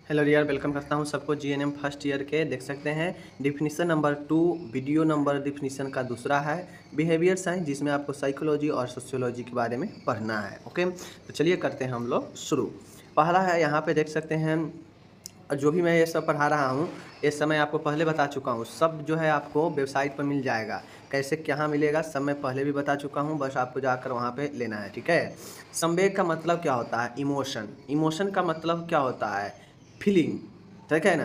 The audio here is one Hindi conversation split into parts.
हेलो डियर, वेलकम करता हूँ सबको जीएनएम फर्स्ट ईयर के। देख सकते हैं definition number 2, video number definition का दूसरा है बिहेवियर साइंस, जिसमें आपको साइकोलॉजी और सोशियोलॉजी के बारे में पढ़ना है। ओके, तो चलिए करते हैं हम लोग शुरू। पहला है, यहाँ पे देख सकते हैं, जो भी मैं ये सब पढ़ा रहा हूँ इस समय आपको पहले बता चुका हूँ। सब जो है आपको वेबसाइट पर मिल जाएगा। कैसे कहाँ मिलेगा सब मैं पहले भी बता चुका हूँ, बस आपको जाकर वहाँ पे लेना है। ठीक है। संवेग का मतलब क्या होता है? इमोशन। इमोशन का मतलब क्या होता है? फीलिंग। ठीक है ना।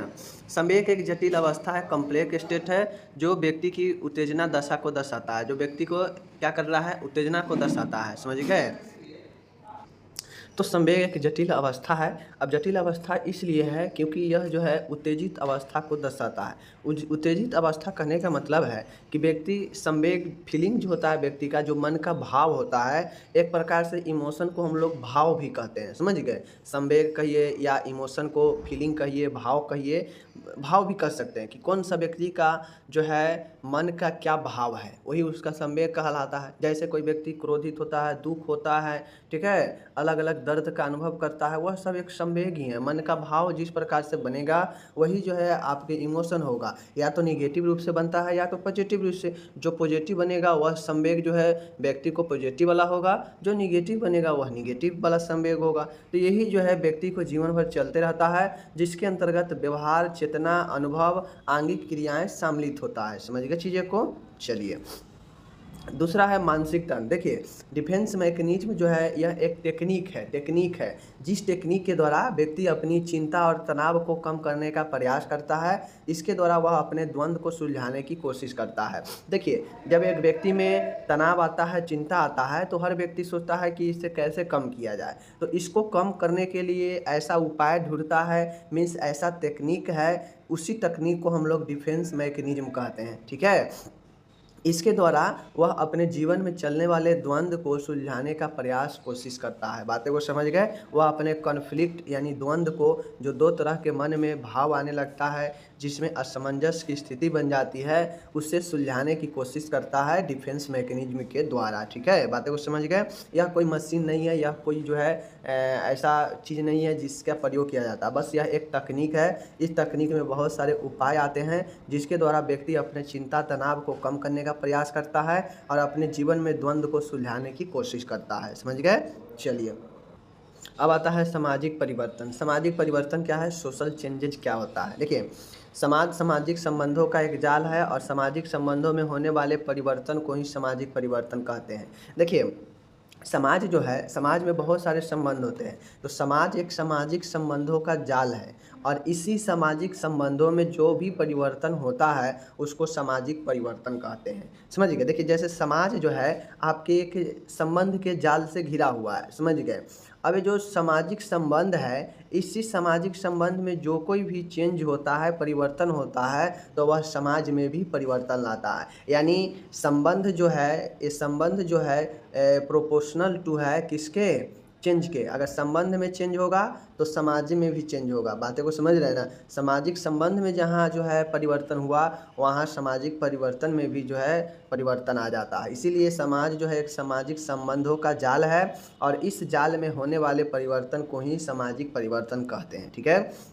संवेग एक जटिल अवस्था है, कॉम्प्लेक्स स्टेट है, जो व्यक्ति की उत्तेजना दशा को दर्शाता है। जो व्यक्ति को क्या कर रहा है? उत्तेजना को दर्शाता है। समझ गए। तो संवेग एक जटिल अवस्था है। अब जटिल अवस्था इसलिए है क्योंकि यह जो है उत्तेजित अवस्था को दर्शाता है। उत्तेजित अवस्था कहने का मतलब है कि व्यक्ति संवेग फीलिंग जो होता है, व्यक्ति का जो मन का भाव होता है, एक प्रकार से इमोशन को हम लोग भाव भी कहते हैं। समझ गए। संवेग कहिए या इमोशन को फीलिंग कहिए, भाव कहिए, भाव भी कह सकते हैं कि कौन सा व्यक्ति का जो है मन का क्या भाव है, वही उसका संवेग कहलाता है। जैसे कोई व्यक्ति क्रोधित होता है, दुख होता है, ठीक है, अलग अलग दर्द का अनुभव करता है, वह सब एक संवेग ही है। मन का भाव जिस प्रकार से बनेगा वही जो है आपके इमोशन होगा। या तो निगेटिव रूप से बनता है या तो पॉजिटिव रूप से। जो पॉजिटिव बनेगा वह संवेग जो है व्यक्ति को पॉजिटिव वाला होगा, जो निगेटिव बनेगा वह निगेटिव वाला संवेग होगा। तो यही जो है व्यक्ति को जीवन भर चलते रहता है, जिसके अंतर्गत व्यवहार, चेतना, अनुभव, आंगिक क्रियाएं सम्मिलित होता है। समझ गए चीज़ें को। चलिए, दूसरा है मानसिक तंत्र। देखिए, डिफेंस मैकेनिज्म जो है यह एक टेक्निक है जिस टेक्निक के द्वारा व्यक्ति अपनी चिंता और तनाव को कम करने का प्रयास करता है। इसके द्वारा वह अपने द्वंद्व को सुलझाने की कोशिश करता है। देखिए, जब एक व्यक्ति में तनाव आता है, चिंता आता है, तो हर व्यक्ति सोचता है कि इसे कैसे कम किया जाए। तो इसको कम करने के लिए ऐसा उपाय ढूंढता है, मीन्स ऐसा टेक्निक है। उसी तकनीक को हम लोग डिफेंस मैकेनिज्म कहते हैं। ठीक है। इसके द्वारा वह अपने जीवन में चलने वाले द्वंद्व को सुलझाने का प्रयास कोशिश करता है। बातें को समझ गए। वह अपने कॉन्फ्लिक्ट यानी द्वंद्व को, जो दो तरह के मन में भाव आने लगता है, जिसमें असमंजस की स्थिति बन जाती है, उससे सुलझाने की कोशिश करता है डिफेंस मैकेनिज्म के द्वारा। ठीक है, बातें को समझ गए। यह कोई मशीन नहीं है, यह कोई जो है ऐसा चीज़ नहीं है जिसका प्रयोग किया जाता है। बस यह एक तकनीक है। इस तकनीक में बहुत सारे उपाय आते हैं, जिसके द्वारा व्यक्ति अपने चिंता तनाव को कम करने का प्रयास करता है और अपने जीवन में द्वंद्व को सुलझाने की कोशिश करता है। समझ गए। चलिए, अब आता है सामाजिक परिवर्तन। सामाजिक परिवर्तन क्या है? सोशल चेंजेज क्या होता है? देखिए, सामाजिक संबंधों का एक जाल है और सामाजिक संबंधों में होने वाले परिवर्तन को ही सामाजिक परिवर्तन कहते हैं। देखिए, समाज जो है, समाज में बहुत सारे संबंध होते हैं। तो समाज एक सामाजिक संबंधों का जाल है और इसी सामाजिक संबंधों में जो भी परिवर्तन होता है उसको सामाजिक परिवर्तन कहते हैं। समझ गए। देखिए, जैसे समाज जो है आपके एक संबंध के जाल से घिरा हुआ है। समझ गए। अब ये जो सामाजिक संबंध है, इसी सामाजिक संबंध में जो कोई भी चेंज होता है, परिवर्तन होता है, तो वह समाज में भी परिवर्तन लाता है। यानी संबंध जो है, ये संबंध जो है प्रोपोर्शनल टू है किसके? चेंज के। अगर संबंध में चेंज होगा तो समाज में भी चेंज होगा। बातें को समझ रहे हैं ना। सामाजिक संबंध में जहाँ जो है परिवर्तन हुआ, वहाँ सामाजिक परिवर्तन में भी जो है परिवर्तन आ जाता है। इसीलिए समाज जो है एक सामाजिक संबंधों का जाल है और इस जाल में होने वाले परिवर्तन को ही सामाजिक परिवर्तन कहते हैं। ठीक है।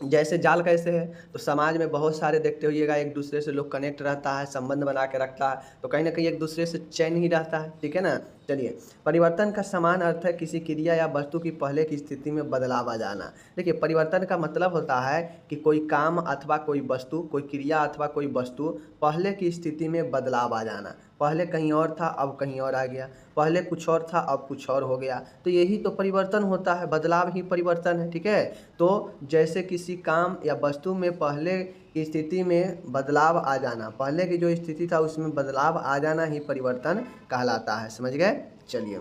जैसे जाल कैसे है, तो समाज में बहुत सारे देखते होइएगा, एक दूसरे से लोग कनेक्ट रहता है, संबंध बना के रखता है, तो कहीं ना कहीं एक दूसरे से चैन ही रहता है। ठीक है ना। चलिए, परिवर्तन का समान अर्थ है किसी क्रिया या वस्तु की पहले की स्थिति में बदलाव आ जाना। देखिए, परिवर्तन का मतलब होता है कि कोई काम अथवा कोई वस्तु, कोई क्रिया अथवा कोई वस्तु पहले की स्थिति में बदलाव आ जाना। पहले कहीं और था, अब कहीं और आ गया। पहले कुछ और था, अब कुछ और हो गया। तो यही तो परिवर्तन होता है, बदलाव ही परिवर्तन है। ठीक है। तो जैसे किसी काम या वस्तु में पहले की स्थिति में बदलाव आ जाना, पहले की जो स्थिति था उसमें बदलाव आ जाना ही परिवर्तन कहलाता है। समझ गए। चलिए,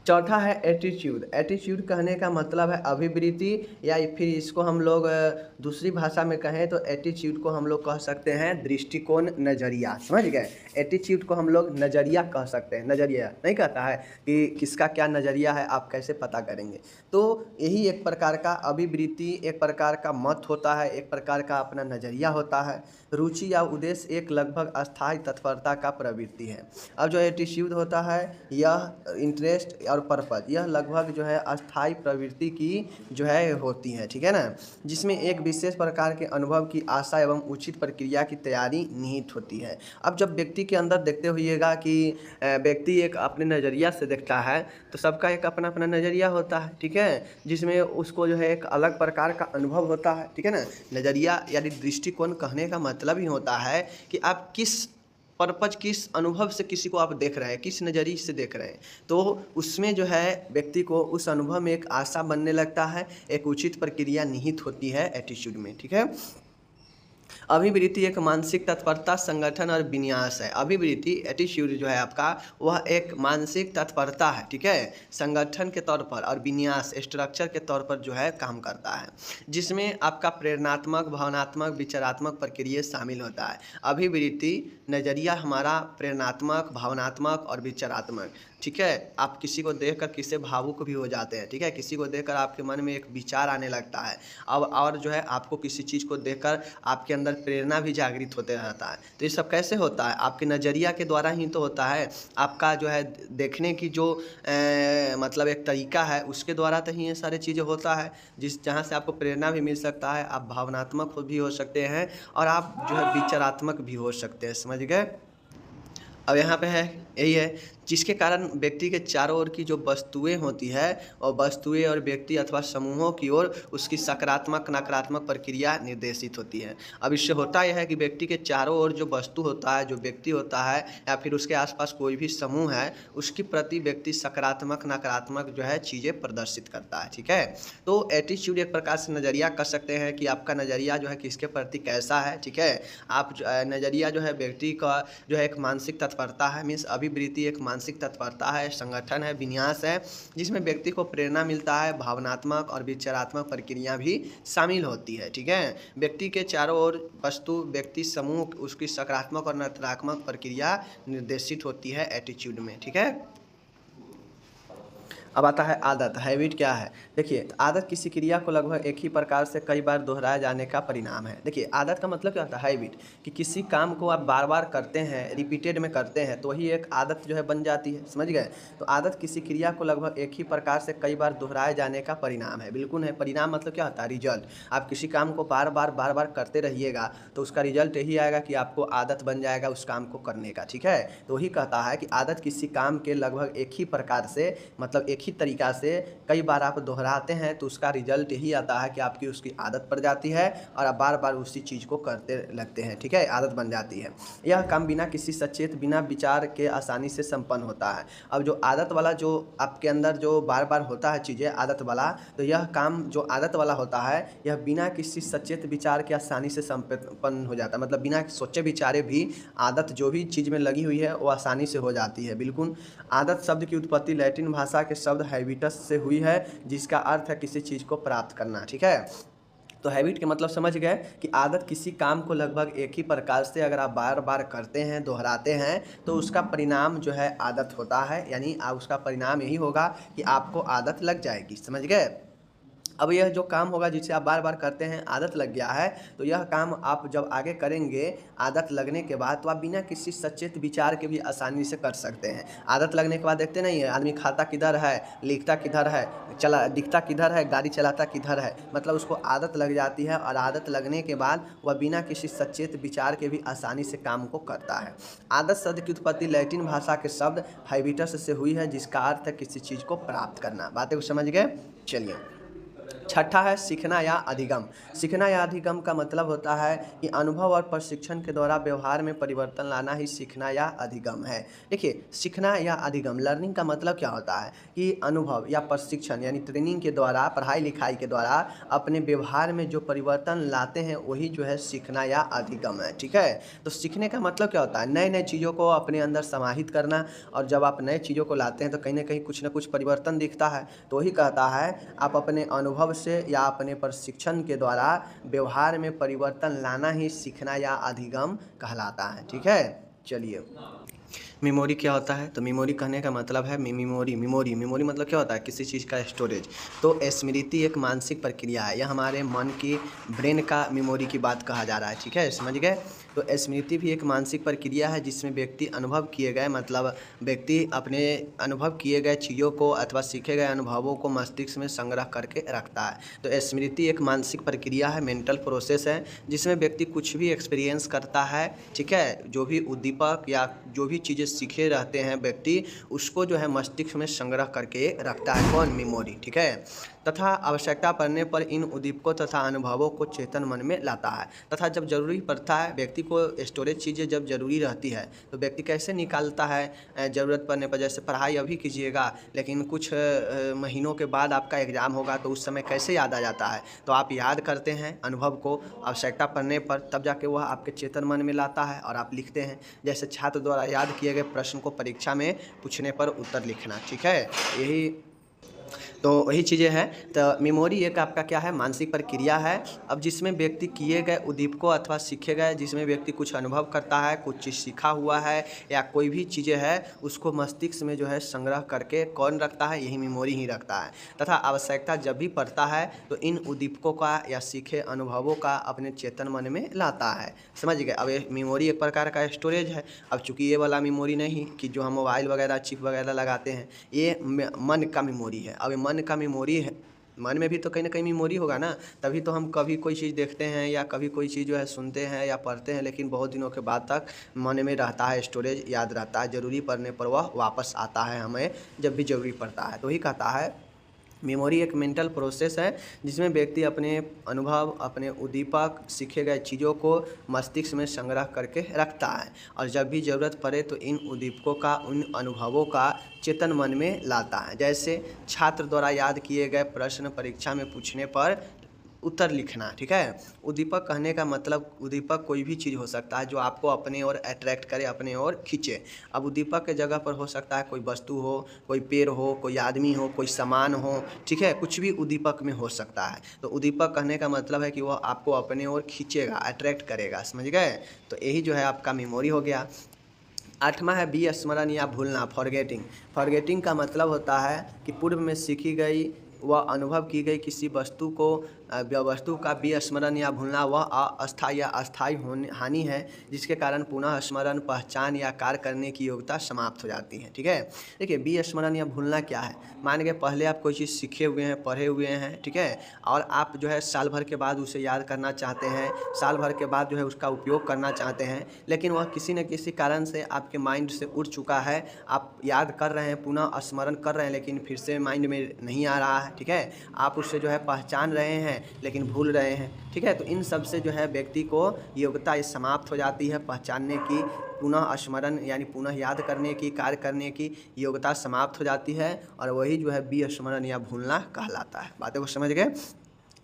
चौथा है एटीट्यूड। एटीट्यूड कहने का मतलब है अभिवृत्ति, या फिर इसको हम लोग दूसरी भाषा में कहें तो एटीट्यूड को हम लोग कह सकते हैं दृष्टिकोण, नज़रिया। समझ गए। एटीट्यूड को हम लोग नज़रिया कह सकते हैं। नज़रिया नहीं कहता है कि किसका क्या नज़रिया है, आप कैसे पता करेंगे। तो यही एक प्रकार का अभिवृत्ति, एक प्रकार का मत होता है, एक प्रकार का अपना नज़रिया होता है। रुचि या उद्देश्य एक लगभग अस्थायी तत्परता का प्रवृत्ति है। अब जो एटीट्यूड होता है, यह इंटरेस्ट और पर्पज, यह लगभग जो है अस्थायी प्रवृत्ति की जो है होती है, ठीक है ना, जिसमें एक विशेष प्रकार के अनुभव की आशा एवं उचित प्रक्रिया की तैयारी निहित होती है। अब जब व्यक्ति के अंदर देखते होइएगा कि व्यक्ति एक अपने नज़रिया से देखता है, तो सबका एक अपना अपना नज़रिया होता है, ठीक है, जिसमें उसको जो है एक अलग प्रकार का अनुभव होता है, ठीक है ना। नज़रिया यानी दृष्टिकोण कहने का मतलब ही होता है कि आप किस पर्पज, किस अनुभव से किसी को आप देख रहे हैं, किस नज़रिए से देख रहे हैं, तो उसमें जो है व्यक्ति को उस अनुभव में एक आशा बनने लगता है, एक उचित प्रक्रिया निहित होती है एटीट्यूड में, ठीक है। अभिवृत्ति एक मानसिक तत्परता, संगठन और विन्यास है। अभिवृत्ति एटीट्यूड जो है आपका, वह एक मानसिक तत्परता है, ठीक है, संगठन के तौर पर और विन्यास स्ट्रक्चर के तौर पर जो है काम करता है, जिसमें आपका प्रेरणात्मक, भावनात्मक, विचारात्मक प्रक्रिया शामिल होता है। अभिवृत्ति नज़रिया हमारा प्रेरणात्मक, भावनात्मक और विचारात्मक, ठीक है। आप किसी को देखकर किसी भावुक भी हो जाते हैं, ठीक है, किसी को देखकर आपके मन में एक विचार आने लगता है, अब और जो है आपको किसी चीज़ को देखकर आपके अंदर प्रेरणा भी जागृत होते रहता है। तो ये सब कैसे होता है? आपके नज़रिया के द्वारा ही तो होता है। आपका जो है देखने की जो मतलब एक तरीका है, उसके द्वारा तो ही ये सारी चीज़ें होता है, जहाँ से आपको प्रेरणा भी मिल सकता है, आप भावनात्मक भी हो सकते हैं और आप जो है विचारात्मक भी हो सकते हैं, समझ गए। अब यहाँ पे है यही है, जिसके कारण व्यक्ति के चारों ओर की जो वस्तुएं होती है, और वस्तुएं और व्यक्ति अथवा समूहों की ओर उसकी सकारात्मक नकारात्मक प्रक्रिया निर्देशित होती है। अब इससे होता यह है कि व्यक्ति के चारों ओर जो वस्तु होता है, जो व्यक्ति होता है, या फिर उसके आसपास कोई भी समूह है, उसकी प्रति व्यक्ति सकारात्मक नकारात्मक जो है चीज़ें प्रदर्शित करता है, ठीक है। तो एटीट्यूड एक प्रकार से नज़रिया कर सकते हैं कि आपका नज़रिया जो है किसके प्रति कैसा है, ठीक है। आप नज़रिया जो है व्यक्ति का जो है एक मानसिक तत्परता है, मीन्स अभिवृत्ति एक मानसिक तत्परता है, संगठन है, विन्यास है, जिसमें व्यक्ति को प्रेरणा मिलता है, भावनात्मक और विचारात्मक प्रक्रिया भी शामिल होती है, ठीक है। व्यक्ति के चारों ओर वस्तु, व्यक्ति, समूह, उसकी सकारात्मक और नकारात्मक प्रक्रिया निर्देशित होती है एटीट्यूड में, ठीक है। अब आता है आदत, हैबिट क्या है। देखिए, आदत किसी क्रिया को लगभग एक ही प्रकार से कई बार दोहराए जाने का परिणाम है। देखिए, आदत का मतलब क्या होता है? हैबिट, कि किसी काम को आप बार बार करते हैं, रिपीटेड में करते हैं, तो वही एक आदत जो है बन जाती है, समझ गए। तो आदत किसी क्रिया को लगभग एक ही प्रकार से कई बार दोहराए जाने का परिणाम है, बिल्कुल है। परिणाम मतलब क्या होता है? रिजल्ट। आप किसी काम को बार बार करते रहिएगा तो उसका रिजल्ट यही आएगा कि आपको आदत बन जाएगा उस काम को करने का, ठीक है। तो वही कहता है कि आदत किसी काम के लगभग एक ही प्रकार से, मतलब एक ही तरीका से कई बार आप दोहराते हैं तो उसका रिजल्ट यही आता है कि आपकी उसकी आदत पड़ जाती है और आप बार बार उसी चीज़ को करते लगते हैं, ठीक है, आदत बन जाती है। यह काम बिना किसी सचेत, बिना विचार के आसानी से संपन्न होता है। अब जो आदत वाला, जो आपके अंदर जो बार बार होता है चीज़ें आदत वाला, तो यह काम जो आदत वाला होता है, यह बिना किसी सचेत विचार के आसानी से संपन्न हो जाता है। मतलब बिना सोचे विचारे भी आदत जो भी चीज़ में लगी हुई है वो आसानी से हो जाती है, बिल्कुल। आदत शब्द की उत्पत्ति लैटिन भाषा के शब्द हैबिटस से हुई है, जिसका अर्थ है किसी चीज़ को प्राप्त करना, ठीक है। तो हैबिट के मतलब समझ गए कि आदत किसी काम को लगभग एक ही प्रकार से अगर आप बार बार करते हैं, दोहराते हैं, तो उसका परिणाम जो है आदत होता है, यानी उसका परिणाम यही होगा कि आपको आदत लग जाएगी, समझ गए। अब यह जो काम होगा जिसे आप बार बार करते हैं, आदत लग गया है, तो यह काम आप जब आगे करेंगे आदत लगने के बाद, तो आप बिना किसी सचेत विचार के भी आसानी से कर सकते हैं। आदत लगने के बाद देखते नहीं है, आदमी खाता किधर है, लिखता किधर है, दिखता किधर है, गाड़ी चलाता किधर है, मतलब उसको आदत लग जाती है और आदत लगने के बाद वह बिना किसी सचेत विचार के भी आसानी से काम को करता है। आदत शब्द की उत्पत्ति लैटिन भाषा के शब्द हैबिटस से हुई है, जिसका अर्थ है किसी चीज़ को प्राप्त करना। बातें को समझ गए? चलिए, छठा है सीखना या अधिगम। सीखना या अधिगम का मतलब होता है कि अनुभव और प्रशिक्षण के द्वारा व्यवहार में परिवर्तन लाना ही सीखना या अधिगम है। देखिए, सीखना या अधिगम, लर्निंग का मतलब क्या होता है कि अनुभव या प्रशिक्षण यानी ट्रेनिंग के द्वारा, पढ़ाई लिखाई के द्वारा अपने व्यवहार में जो परिवर्तन लाते हैं वही जो है सीखना या अधिगम है, ठीक है। तो सीखने का मतलब क्या होता है? नए नए चीज़ों को अपने अंदर समाहित करना, और जब आप नए चीज़ों को लाते हैं तो कहीं ना कहीं कुछ ना कुछ परिवर्तन दिखता है। तो वही कहता है आप अपने अनुभव से या अपने प्रशिक्षण के द्वारा व्यवहार में परिवर्तन लाना ही सीखना या अधिगम कहलाता है, ठीक है। चलिए, मेमोरी क्या होता है? तो मेमोरी कहने का मतलब है मेमोरी मतलब क्या होता है? किसी चीज़ का स्टोरेज। तो स्मृति एक मानसिक प्रक्रिया है, यह हमारे मन की ब्रेन का मेमोरी की बात कहा जा रहा है, ठीक है, समझ गए। तो स्मृति भी एक मानसिक प्रक्रिया है जिसमें व्यक्ति अनुभव किए गए मतलब व्यक्ति अपने अनुभव किए गए चीज़ों को अथवा सीखे गए अनुभवों को मस्तिष्क में संग्रह करके रखता है। तो स्मृति एक मानसिक प्रक्रिया है, मेंटल प्रोसेस है, जिसमें व्यक्ति कुछ भी एक्सपीरियंस करता है, ठीक है, जो भी उद्दीपक या जो भी चीज़ें सीखे रहते हैं व्यक्ति उसको जो है मस्तिष्क में संग्रह करके रखता है, कौन? मेमोरी, ठीक है। तथा आवश्यकता पड़ने पर इन उद्दीपकों तथा अनुभवों को चेतन मन में लाता है। तथा जब जरूरी पड़ता है व्यक्ति को स्टोरेज चीज़ें जब जरूरी रहती है तो व्यक्ति कैसे निकालता है? ज़रूरत पड़ने पर, जैसे पढ़ाई अभी कीजिएगा लेकिन कुछ महीनों के बाद आपका एग्ज़ाम होगा तो उस समय कैसे याद आ जाता है? तो आप याद करते हैं अनुभव को आवश्यकता पड़ने पर, तब जाके वह आपके चेतन मन में लाता है और आप लिखते हैं। जैसे छात्र द्वारा याद किए गए प्रश्न को परीक्षा में पूछने पर उत्तर लिखना, ठीक है, यही तो वही चीज़ें हैं। तो मेमोरी एक आपका क्या है? मानसिक प्रक्रिया है। अब जिसमें व्यक्ति किए गए उद्दीपकों अथवा सीखे गए, जिसमें व्यक्ति कुछ अनुभव करता है, कुछ चीज़ सीखा हुआ है या कोई भी चीज़ें है उसको मस्तिष्क में जो है संग्रह करके कौन रखता है? यही मेमोरी ही रखता है। तथा आवश्यकता जब भी पड़ता है तो इन उद्दीपकों का या सीखे अनुभवों का अपने चेतन मन में लाता है, समझ गए। अब ये मेमोरी एक प्रकार का स्टोरेज है। अब चूँकि ये वाला मेमोरी नहीं कि जो हम मोबाइल वगैरह चिप वगैरह लगाते हैं, ये मन का मेमोरी है। अब ये मन का मेमोरी है, मन में भी तो कहीं ना कहीं मेमोरी होगा ना, तभी तो हम कभी कोई चीज़ देखते हैं या कभी कोई चीज़ जो है सुनते हैं या पढ़ते हैं, लेकिन बहुत दिनों के बाद तक मन में रहता है, स्टोरेज याद रहता है, ज़रूरी पड़ने पर वह वापस आता है हमें जब भी ज़रूरी पड़ता है। तो ही कहता है मेमोरी एक मेंटल प्रोसेस है जिसमें व्यक्ति अपने अनुभव, अपने उद्दीपक, सीखे गए चीज़ों को मस्तिष्क में संग्रह करके रखता है और जब भी ज़रूरत पड़े तो इन उद्दीपकों का, उन अनुभवों का चेतन मन में लाता है। जैसे छात्र द्वारा याद किए गए प्रश्न परीक्षा में पूछने पर उत्तर लिखना, ठीक है। उद्दीपक कहने का मतलब उद्दीपक कोई भी चीज़ हो सकता है जो आपको अपने ओर अट्रैक्ट करे, अपने ओर खींचे। अब उद्दीपक के जगह पर हो सकता है कोई वस्तु हो, कोई पेड़ हो, कोई आदमी हो, कोई सामान हो, ठीक है, कुछ भी उद्दीपक में हो सकता है। तो उद्दीपक कहने का मतलब है कि वह आपको अपने ओर खींचेगा, अट्रैक्ट करेगा, समझ गए। तो यही जो है आपका मेमोरी हो गया। 8वां है विस्मरण या भूलना, फॉरगेटिंग। फॉरगेटिंग का मतलब होता है कि पूर्व में सीखी गई व अनुभव की गई किसी वस्तु को वस्तु का विस्मरण या भूलना वह अस्थायी या अस्थायी हानि है जिसके कारण पुनः स्मरण, पहचान या कार्य करने की योग्यता समाप्त हो जाती है, ठीक है। देखिए विस्मरण या भूलना क्या है? मान के पहले आप कोई चीज़ सीखे हुए हैं, पढ़े हुए हैं, ठीक है, और आप जो है साल भर के बाद उसे याद करना चाहते हैं, साल भर के बाद जो है उसका उपयोग करना चाहते हैं, लेकिन वह किसी न किसी कारण से आपके माइंड से उड़ चुका है। आप याद कर रहे हैं, पुनः स्मरण कर रहे हैं, लेकिन फिर से माइंड में नहीं आ रहा है, ठीक है। आप उससे जो है पहचान रहे हैं लेकिन भूल रहे हैं, ठीक है। तो इन सब से जो है व्यक्ति को योग्यता समाप्त हो जाती है, पहचानने की, पुनः स्मरण यानी पुनः याद करने की, कार्य करने की योग्यता समाप्त हो जाती है और वही जो है विस्मरण या भूलना कहलाता है। बातें को समझ गए।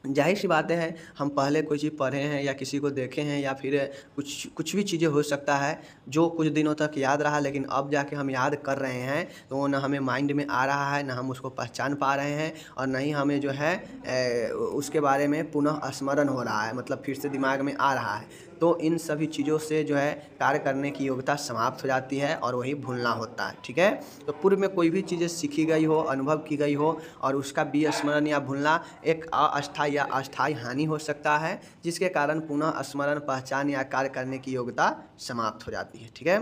जाहिर सी बातें हैं, हम पहले कोई चीज़ पढ़े हैं या किसी को देखे हैं या फिर कुछ भी चीज़ें हो सकता है जो कुछ दिनों तक याद रहा, लेकिन अब जाके हम याद कर रहे हैं तो वो ना हमें माइंड में आ रहा है, ना हम उसको पहचान पा रहे हैं और ना ही हमें जो है उसके बारे में पुनः स्मरण हो रहा है, मतलब फिर से दिमाग में आ रहा है। तो इन सभी चीज़ों से जो है कार्य करने की योग्यता समाप्त हो जाती है और वही भूलना होता है, ठीक है। तो पूर्व में कोई भी चीज़ें सीखी गई हो, अनुभव की गई हो और उसका विस्मरण या भूलना एक अस्थायी या अस्थायी हानि हो सकता है जिसके कारण पुनः स्मरण, पहचान या कार्य करने की योग्यता समाप्त हो जाती है, ठीक है।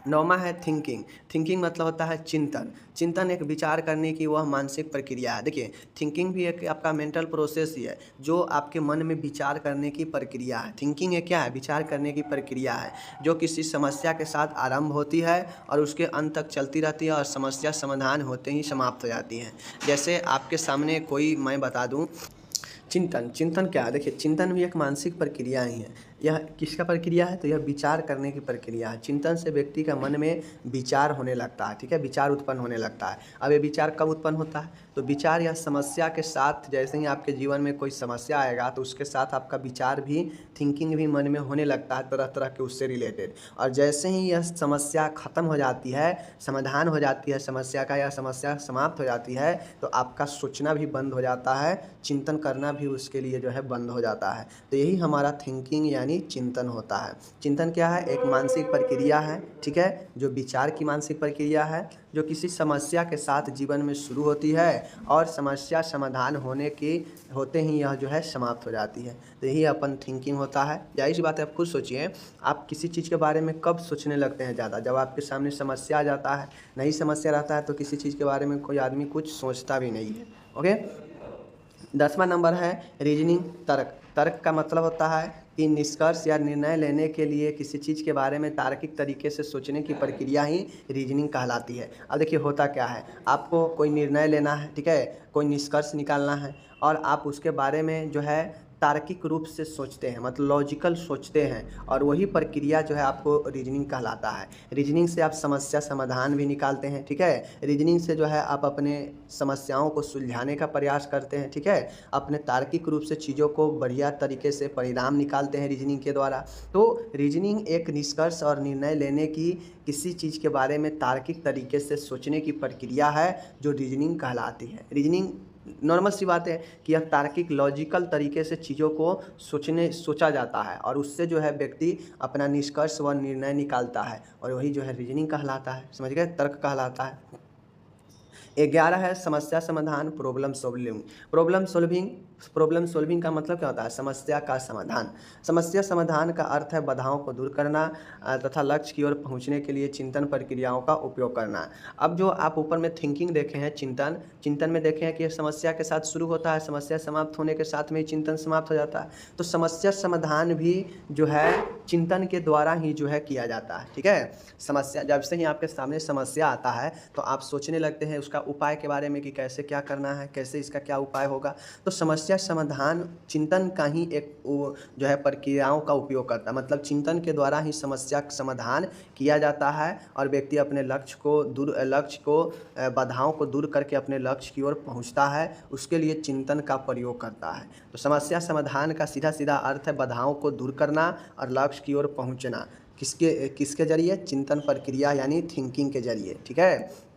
9वां है थिंकिंग। थिंकिंग मतलब होता है चिंतन। चिंतन एक विचार करने की वह मानसिक प्रक्रिया है। देखिए थिंकिंग भी एक आपका मेंटल प्रोसेस ही है जो आपके मन में विचार करने की प्रक्रिया है। थिंकिंग एक क्या है? विचार करने की प्रक्रिया है जो किसी समस्या के साथ आरंभ होती है और उसके अंत तक चलती रहती है और समस्या समाधान होते ही समाप्त हो जाती है। जैसे आपके सामने कोई मैं बता दूँ चिंतन क्या है? देखिए चिंतन भी एक मानसिक प्रक्रिया ही है। यह किसका प्रक्रिया है? तो यह विचार करने की प्रक्रिया है। चिंतन से व्यक्ति का मन में विचार होने लगता है, ठीक है, विचार उत्पन्न होने लगता है। अब ये विचार कब उत्पन्न होता है? तो विचार या समस्या के साथ, जैसे ही आपके जीवन में कोई समस्या आएगा तो उसके साथ आपका विचार भी, थिंकिंग भी मन में होने लगता है तरह तरह के उससे रिलेटेड। और जैसे ही यह समस्या ख़त्म हो जाती है, समाधान हो जाती है समस्या का या समस्या समाप्त हो जाती है, तो आपका सोचना भी बंद हो जाता है, चिंतन करना भी उसके लिए जो है बंद हो जाता है। तो यही हमारा थिंकिंग यानी यानी चिंतन होता है। चिंतन क्या है? एक मानसिक प्रक्रिया है, ठीक है, जो विचार की मानसिक प्रक्रिया है, जो किसी समस्या के साथ जीवन में शुरू होती है और समस्या समाधान होते ही यह जो है समाप्त हो जाती है। तो यही अपन थिंकिंग होता है। जाहिर सी बात है, आप खुद सोचिए, आप किसी चीज़ के बारे में कब सोचने लगते हैं ज़्यादा? जब आपके सामने समस्या आ जाता है। नई समस्या रहता है तो किसी चीज़ के बारे में कोई आदमी कुछ सोचता भी नहीं है। ओके, 10वां नंबर है रीजनिंग, तर्क। तर्क का मतलब होता है कि निष्कर्ष या निर्णय लेने के लिए किसी चीज़ के बारे में तार्किक तरीके से सोचने की प्रक्रिया ही रीजनिंग कहलाती है। अब देखिए होता क्या है, आपको कोई निर्णय लेना है, ठीक है, कोई निष्कर्ष निकालना है और आप उसके बारे में जो है तार्किक रूप से सोचते हैं, मतलब लॉजिकल सोचते हैं, और वही प्रक्रिया जो है आपको रीजनिंग कहलाता है। रीजनिंग से आप समस्या समाधान भी निकालते हैं, ठीक है। रीजनिंग से जो है आप अपने समस्याओं को सुलझाने का प्रयास करते हैं, ठीक है। अपने तार्किक रूप से चीज़ों को बढ़िया तरीके से परिणाम निकालते हैं रीजनिंग के द्वारा। तो रीजनिंग एक निष्कर्ष और निर्णय लेने की, किसी चीज़ के बारे में तार्किक तरीके से सोचने की प्रक्रिया है जो रीजनिंग कहलाती है। रीजनिंग नॉर्मल सी बात है कि यह तार्किक लॉजिकल तरीके से चीज़ों को सोचा जाता है और उससे जो है व्यक्ति अपना निष्कर्ष व निर्णय निकालता है, और वही जो है रीजनिंग कहलाता है। समझ गए? तर्क कहलाता है। 11 है समस्या समाधान, प्रॉब्लम सॉल्विंग। प्रॉब्लम सॉल्विंग का मतलब क्या होता है? समस्या का समाधान। समस्या समाधान का अर्थ है बाधाओं को दूर करना तथा लक्ष्य की ओर पहुंचने के लिए चिंतन प्रक्रियाओं का उपयोग करना। अब जो आप ऊपर में थिंकिंग देखे हैं, चिंतन में देखे हैं कि समस्या के साथ शुरू होता है, समस्या समाप्त होने के साथ में ही चिंतन समाप्त हो जाता है। तो समस्या समाधान भी जो है चिंतन के द्वारा ही जो है किया जाता है, ठीक है। समस्या जब से ही आपके सामने समस्या आता है तो आप सोचने लगते हैं उसका उपाय के बारे में कि कैसे क्या करना है, कैसे इसका क्या उपाय होगा। तो समस्या समाधान चिंतन का ही एक जो है प्रक्रियाओं का उपयोग करता है, मतलब चिंतन के द्वारा ही समस्या का समाधान किया जाता है और व्यक्ति अपने बाधाओं को दूर करके अपने लक्ष्य की ओर पहुंचता है, उसके लिए चिंतन का प्रयोग करता है। तो समस्या समाधान का सीधा सीधा अर्थ है बाधाओं को दूर करना और लक्ष्य की ओर पहुंचना। किसके जरिए? चिंतन प्रक्रिया यानी थिंकिंग के जरिए, ठीक है।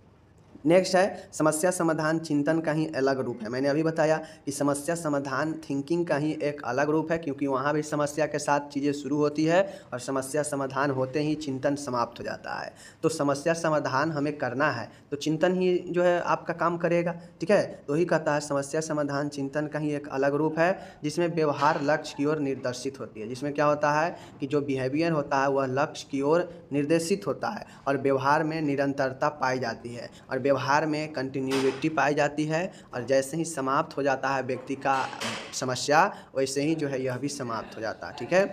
नेक्स्ट है समस्या समाधान चिंतन का ही अलग रूप है। मैंने अभी बताया कि समस्या समाधान थिंकिंग का ही एक अलग रूप है, क्योंकि वहाँ भी समस्या के साथ चीज़ें शुरू होती है और समस्या समाधान होते ही चिंतन समाप्त हो जाता है। तो समस्या समाधान हमें करना है तो चिंतन ही जो है आपका काम करेगा, ठीक है। तो ही कहता है समस्या समाधान चिंतन का ही एक अलग रूप है जिसमें व्यवहार लक्ष्य की ओर निर्देशित होती है। जिसमें क्या होता है कि जो बिहेवियर होता है वह लक्ष्य की ओर निर्देशित होता है और व्यवहार में निरंतरता पाई जाती है और व्यवहार में कंटिन्यूटी पाई जाती है, और जैसे ही समाप्त हो जाता है व्यक्ति का समस्या वैसे ही जो है यह भी समाप्त हो जाता है, ठीक है।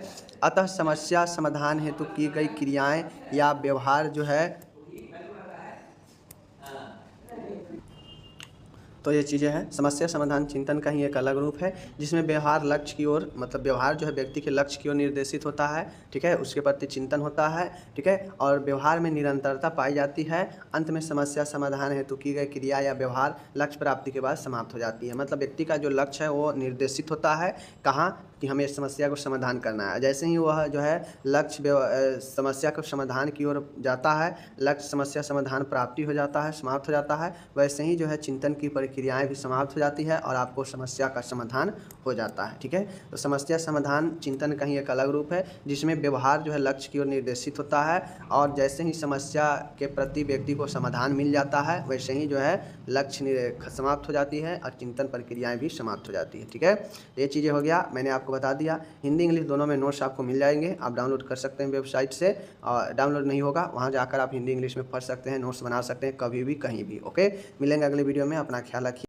अतः समस्या समाधान हेतु की गई क्रियाएं या व्यवहार जो है, तो ये चीज़ें हैं। समस्या समाधान चिंतन का ही एक अलग रूप है जिसमें व्यवहार लक्ष्य की ओर, मतलब व्यवहार जो है व्यक्ति के लक्ष्य की ओर निर्देशित होता है, ठीक है, उसके प्रति चिंतन होता है, ठीक है, और व्यवहार में निरंतरता पाई जाती है। अंत में समस्या समाधान हेतु की गई क्रिया या व्यवहार लक्ष्य प्राप्ति के बाद समाप्त हो जाती है। मतलब व्यक्ति का जो लक्ष्य है वो निर्देशित होता है कहाँ कि हमें इस समस्या को समाधान करना है। जैसे ही वह जो है लक्ष्य समस्या को समाधान की ओर जाता है, लक्ष्य समस्या समाधान प्राप्ति हो जाता है, समाप्त हो जाता है, वैसे ही जो है चिंतन की प्रक्रियाएं भी समाप्त हो जाती है और आपको समस्या का समाधान हो जाता है, ठीक है। तो समस्या समाधान चिंतन का ही एक अलग रूप है जिसमें व्यवहार जो है लक्ष्य की ओर निर्देशित होता है और जैसे ही समस्या के प्रति व्यक्ति को समाधान मिल जाता है वैसे ही जो है लक्ष्य समाप्त हो जाती है और चिंतन प्रक्रियाएं भी समाप्त हो जाती है, ठीक है। ये चीज़ें हो गया, मैंने आपको बता दिया। हिंदी इंग्लिश दोनों में नोट्स आपको मिल जाएंगे, आप डाउनलोड कर सकते हैं वेबसाइट से, और डाउनलोड नहीं होगा वहाँ जाकर आप हिंदी इंग्लिश में पढ़ सकते हैं, नोट्स बना सकते हैं कभी भी कहीं भी। ओके, मिलेंगे अगले वीडियो में, अपना ख्याल रखिए।